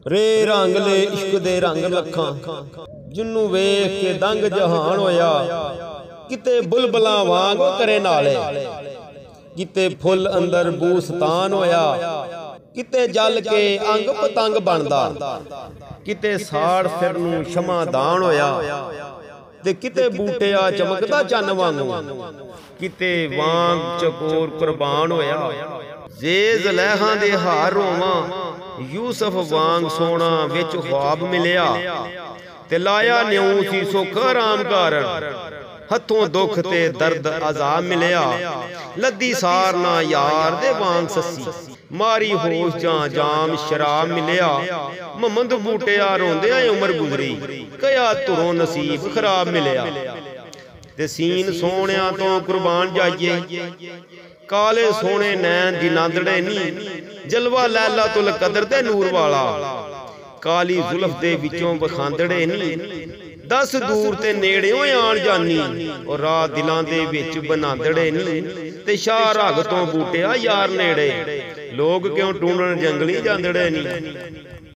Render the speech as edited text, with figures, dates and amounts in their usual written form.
रे रंग ले इश्क दे रंग लखां जिन्नू वेख के दंग जहान होया। किते बुलबुलां वांग करे नाले, किते फुल अंदर बूसतान होया। किते जल के अंग पतंग बनदा, किते साड़ सिर नूं शमादान होया। ते किते बूटिया चमकदा चन्न वांगू, किते वांग चकोर कुर्बान होया। जे ज़ुलैखां दे हार रोवां यूसुफ वांग सोना विच ख्वाब मिलिया। ते लाया न्यू सी सुख आराम कर, हथों दुख ते दर्द अजाब मिलिया। लद्दी सार ना यार दे वांग ससी, मारी होश जां जाम शराब मिलिया। मोहम्मद बूटिया रोंदे उमर गुजरी, कया धुरों नसीब खराब मिलिया। ते सीन सोहणिया तो कुर्बान जाइए, काले सोने नैन दी नांदड़े नी। जलवा लैला तुल कदर दे नूर वाला, काली जुल्फ दे विचों बखांदड़े नी। दस दूर ते नेड़ियों आण जानी, और राह दिलां दे विच बनांदड़े नी। ते शाह रग तो बूटिया यार नेड़े, लोग क्यों टूणन जंगली जांदड़े नी।